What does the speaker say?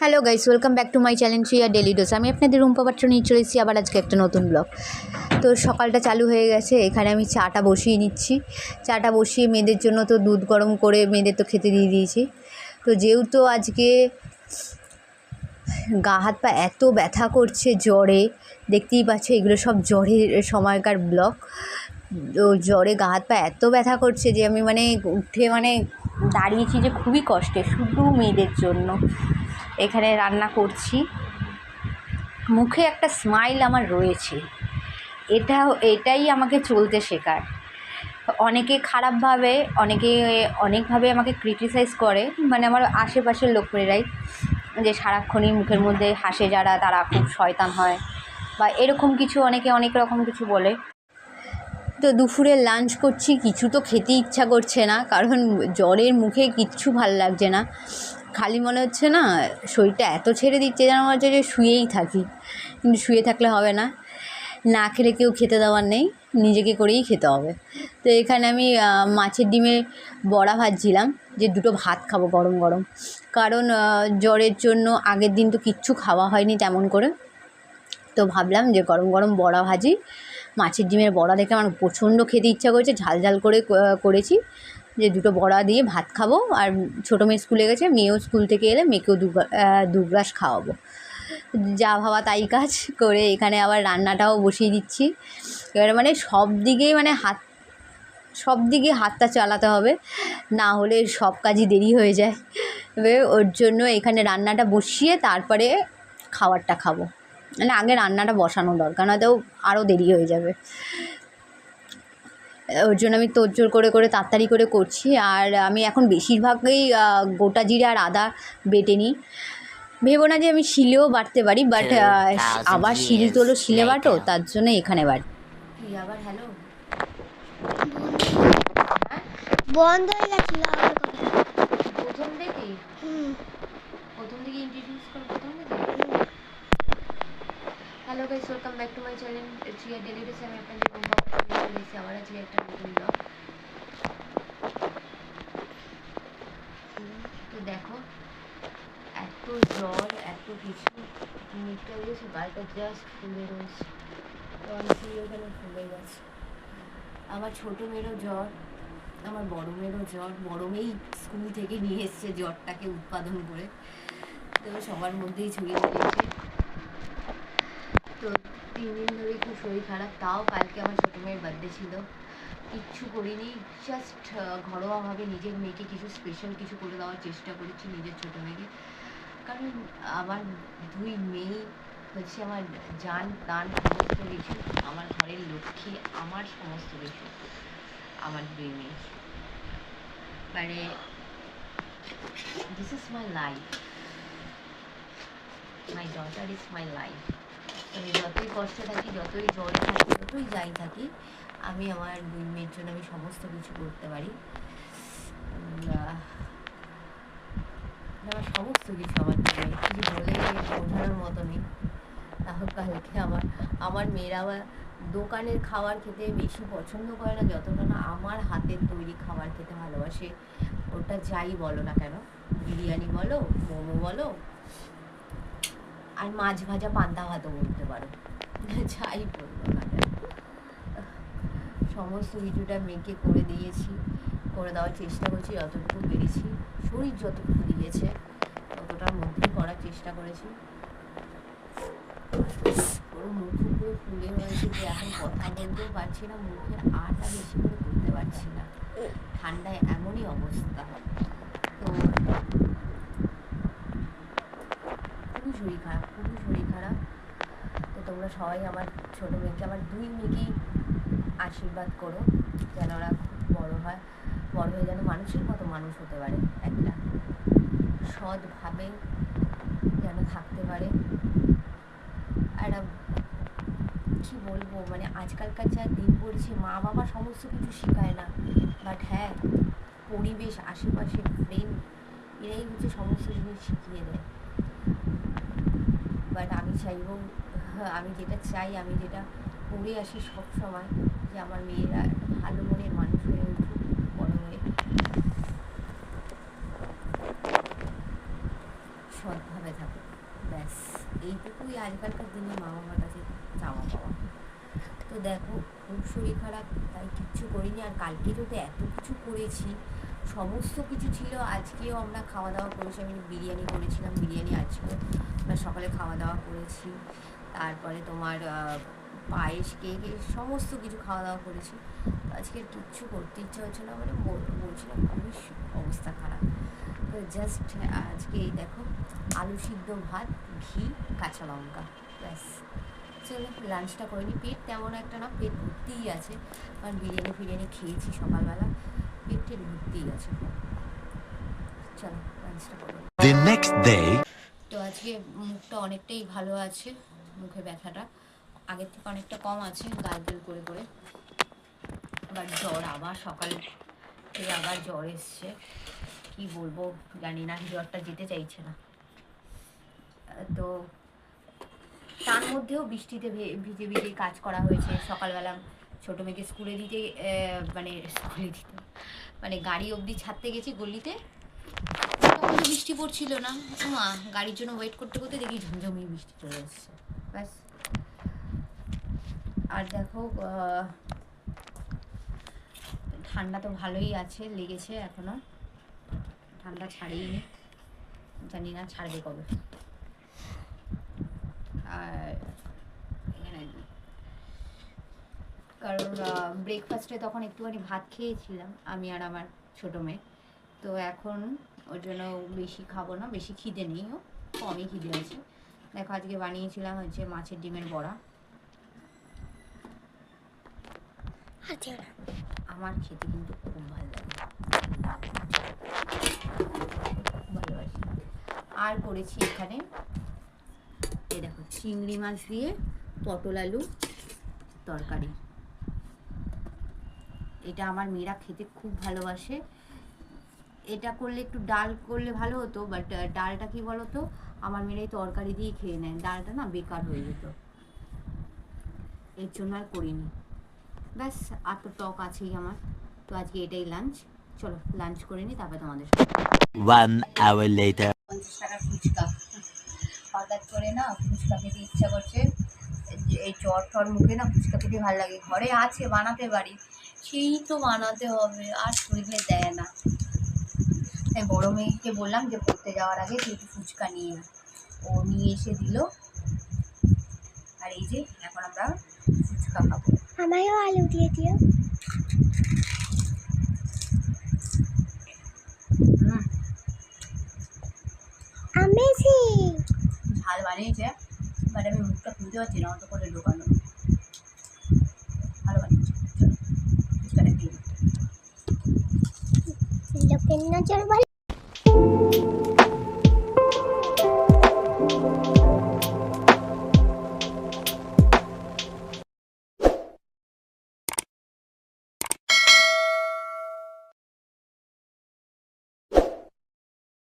Hello guys, welcome back to my channel Shriya daily dose. আমি আপনাদের রুম্পা পাত্র নিয়ে চলে এসেছি আবার আজকে একটা নতুন ব্লগ। তো সকালটা চালু হয়ে গেছে, এখানে আমি চাটা বসিয়ে নিচ্ছি। চাটা বসিয়ে মেয়েদের জন্য তো দুধ গরম করে মেয়েদের তো খেতে দিয়ে দিয়েছি। তো যেহেতু আজকে গা হাত পা এত ব্যথা করছে জ্বরে, দেখতেই পাচ্ছে এগুলো সব জ্বরের সময়কার ব্লগ। তো জ্বরে গা হাত পা এত ব্যথা করছে যে আমি উঠে দাঁড়িয়েছি যে খুবই কষ্টে, শুধু মেয়েদের জন্য এখানে রান্না করছি। মুখে একটা স্মাইল আমার রয়েছে, এটাই আমাকে চলতে শেখার। অনেকে খারাপভাবে, অনেকভাবে আমাকে ক্রিটিসাইজ করে, আমার আশেপাশের লোকেরাই, যে সারাক্ষণই মুখের মধ্যে হাসে যারা তারা খুব শয়তান হয় বা এরকম কিছু, অনেকে অনেক রকম কিছু বলে। তো দুপুরে লাঞ্চ করছি, কিছু তো খেতে ইচ্ছা করছে না, কারণ জ্বরের মুখে কিচ্ছু ভাল লাগছে না। খালি মনে হচ্ছে না, শরীরটা এত ছেড়ে দিচ্ছে যেন মনে হচ্ছে যে শুয়েই থাকি, কিন্তু শুয়ে থাকলে হবে না, না খেলে কেউ খেতে দেওয়ার নেই, নিজেকে করেই খেতে হবে। তো এখানে আমি মাছের ডিমের বড়া ভাজছিলাম, যে দুটো ভাত খাবো গরম গরম, কারণ জ্বরের জন্য আগের দিন তো কিচ্ছু খাওয়া হয়নি তেমন করে। তো ভাবলাম যে গরম গরম বড়া ভাজি, মাছের ডিমের বড়া দেখে আমার প্রচণ্ড খেতে ইচ্ছা করেছে, ঝাল ঝাল করে করেছি, যে দুটো বড়া দিয়ে ভাত খাবো। আর ছোটো মেয়ে স্কুলে গেছে, মেয়েও স্কুল থেকে এলে মেয়েকেও দু গ্লাস খাওয়াবো। যা ভাবা তাই কাজ করে এখানে আবার রান্নাটাও বসিয়ে দিচ্ছি। এবারে সব দিকে হাতটা চালাতে হবে, না হলে সব কাজই দেরি হয়ে যায়। এবার ওর জন্য এখানে রান্নাটা বসিয়ে তারপরে খাবারটা খাবো, আগে রান্নাটা বসানো দরকার, নয়তো আরও দেরি হয়ে যাবে। ওর জন্য আমি তোড়জোড় করে করে তাড়াতাড়ি করে করছি। আর আমি এখন বেশিরভাগই গোটা জিরে আর আদা বেটে নিই। ভেবো না যে আমি শিলেও বাটতে পারি, বাট আবার শিল তোলো শিলে বাটো, তার জন্য এখানে বাট। তুই আবার হ্যালো বন্ধ হয়ে গেছিল আবার প্রথম থেকে ইন্ট্রোডিউস কর, প্রথম থেকে। Hello guys, welcome back to my channel Shriya daily dose. আমি আপনাদের চলে এসেছি আবার আজকে একটা নতুন ব্লগ। তো দেখো, এত জ্বর, এত কিছু, মুখটা দিয়েছে, গালটা জাস্ট ফুলে রয়েছে, টনসিল ওখানে ফুলে গেছে। আমার ছোটো মেয়েরও জ্বর, আমার বড় মেয়েরও জ্বর। বড় মেয়েই স্কুল থেকে নিয়ে এসছে জ্বরটাকে উৎপাদন করে, তো সবার মধ্যেই ছড়িয়ে দিয়েছে। তো 3 দিন ধরে খুব শরীর খারাপ। তাও কালকে আমার ছোটো মেয়ের বার্থডে ছিল, কিচ্ছু করিনি, জাস্ট ঘরোয়াভাবে নিজের মেয়েকে কিছু স্পেশাল কিছু করে দেওয়ার চেষ্টা করেছি, নিজের ছোটো মেয়েকে। কারণ আমার 2 মেয়ে হচ্ছে আমার জান প্রাণ সমস্ত কিছু, আমার ঘরের লক্ষ্মী, আমার সমস্ত কিছু, আমার 2 মেয়ে। This is my life, my daughter is my life. আমি যতই কষ্টে থাকি, যতই জ্বরে থাকি, যতই যাই থাকি, আমি আমার 2 মেয়ের জন্য আমি সমস্ত কিছু করতে পারি। আমার সমস্ত কিছু আমার জন্য কিছু বলে বোঝানোর মতো নেই। কালকে আমার মেয়েরা আবার দোকানের খাবার খেতে বেশি পছন্দ করে না, যতটা না আমার হাতের তৈরি খাবার খেতে ভালোবাসে। ওটা যাই বলো না কেন, বিরিয়ানি বলো, মোমো বলো, আর মাছ ভাজা পান্তা ভাতও বলতে পারো, যাই বললো না কেন, সমস্ত কিছুটা মেয়েকে করে দিয়েছি, করে দেওয়ার চেষ্টা করছি যতটুকু পেরেছি। শরীর যতটুকু দিয়েছে ততটার মধ্যেই করার চেষ্টা করেছি। পুরো মুখ পুরো ফুলে হয়েছে, যে এখন কথা বলতেও পারছি না, মুখে আটা বেশি করে করতে পারছি না, ঠান্ডায় এমনই অবস্থা। তো খুবই শরীর খারাপ। তো তোমরা সবাই আমার ছোটো মেয়েকে, আমার 2 মেয়েকেই আশীর্বাদ করো, যেন ওরা বড় হয়ে যেন মানুষের মতো মানুষ হতে পারে, একটা সৎভাবে যেন থাকতে পারে। আর কী বলবো, আজকালকার যা দিন পড়ছে, মা বাবা সমস্ত কিছু শেখায় না, বাট হ্যাঁ, পরিবেশ, আশেপাশের ফ্রেন্ড, এরাই হচ্ছে সমস্ত জিনিস শিখিয়ে দেয়। বাট আমি যেটা চাই, আমি যেটা করে আসি সব সময়, যে আমার মেয়েরা ভালো মনের মানুষ হয়ে উঠুক, বড় হয়ে সৎভাবে থাকুক। ব্যাস এইটুকুই আজকালকার দিনে মা বাবার কাছে চাওয়া পাওয়া। তো দেখো খুব শরীর খারাপ, তাই কিচ্ছু করিনি। আর কালকে তো এত কিছু করেছি, সমস্ত কিছু ছিল। আজকেও আমরা খাওয়া দাওয়া করেছি, আমি বিরিয়ানি করেছিলাম, বিরিয়ানি আজকেও আমরা সকালে খাওয়া দাওয়া করেছি। তারপরে তোমার পায়েস, কেক, সমস্ত কিছু খাওয়া দাওয়া করেছি। আজকে কিচ্ছু করতে ইচ্ছা হচ্ছে না, মানে বলছিলাম খুবই অবস্থা খারাপ। তো জাস্ট আজকে এই দেখো আলু সিদ্ধ, ভাত, ঘি, কাঁচা লঙ্কা, ব্যাস। চলো লাঞ্চটা করে নিই। পেট তেমন একটা না, পেট ভর্তিই আছে, কারণ বিরিয়ানি ফিরিয়ানি খেয়েছি সকালবেলা, পেট ভর্তিই আছে। চলো লাঞ্চটা করে নিই। The next day. তো আজকে মুখটা অনেকটাই ভালো আছে, মুখে ব্যথাটা আগের থেকে অনেকটা কম আছে, গার্গেল করে করে। আবার জ্বর, আবার সকাল থেকে আবার জ্বর এসছে, কি বলবো জানি না, জ্বরটা যেতে চাইছে না। তো তার মধ্যেও বৃষ্টিতে ভিজে ভিজে কাজ করা হয়েছে। সকালবেলা ছোটো মেয়েকে স্কুলে দিতে, মানে গাড়ি অবধি ছাড়তে গেছি গলিতে, তখন তো বৃষ্টি পড়ছিল না। মা গাড়ির জন্য ওয়েট করতে করতে দেখি ঝমঝমিয়ে বৃষ্টি চলে এসছে, ব্যাস। আর দেখো ঠান্ডা তো ভালোই আছে, লেগেছে এখনো, ঠান্ডা ছাড়েইনি, জানি না ছাড়বে কবে। আর এখানে কারণ ব্রেকফাস্টে তখন একটুখানি ভাত খেয়েছিলাম আমি আর আমার ছোটো মেয়ে, তো এখন ওর জন্য বেশি খাবো না, বেশি খিদে নেই, ও কমই খিদে আছে। দেখো আজকে বানিয়েছিলাম হচ্ছে মাছের ডিমের বড়া, আমার খেতে কিন্তু খুব ভালো লাগে, ভালোবাসি। আর করেছি এখানে এই দেখো চিংড়ি মাছ দিয়ে পটল আলু তরকারি, এটা আমার মেয়েরা খেতে খুব ভালোবাসে। এটা করলে একটু ডাল করলে ভালো হতো, বাট ডালটা কি বলতো, আমার মেয়েরা এই তরকারি দিয়েই খেয়ে নেয়, ডালটা না বেকার হয়ে যেত, এর জন্য আর করিনি। ব্যাস আর তো টক আছেই আমার। তো আজকে এটাই লাঞ্চ, চলো লাঞ্চ করে নিই, তারপরে তোমাদের 1 hour later. 50 টাকার ফুচকা হঠাৎ করে না ফুচকা খেতে ইচ্ছা করছে। এই জ্বর ঠর মুখে না ফুচকা খেতে ভালো লাগে, ঘরে আছে বানাতে পারি, সেই তো বানাতে হবে, আর শরীরে দেয় না। তাই বড় মেয়েকে বললাম যে পড়তে যাওয়ার আগে তুই একটু ফুচকা নিয়ে না, ও নিয়ে এসে দিল। আর এই যে এখন আমরা ফুচকা খাবো। আমারও আলু দিয়ে দিও। অ্যামেজিং ঝাল বানিয়েছে, বাট আমি মুখটা খুলতে পারছি না, অত করে ঢোকানো। ভালো বানিয়েছে, ফুচকাটা খেয়ে লোকের নজর ভালো।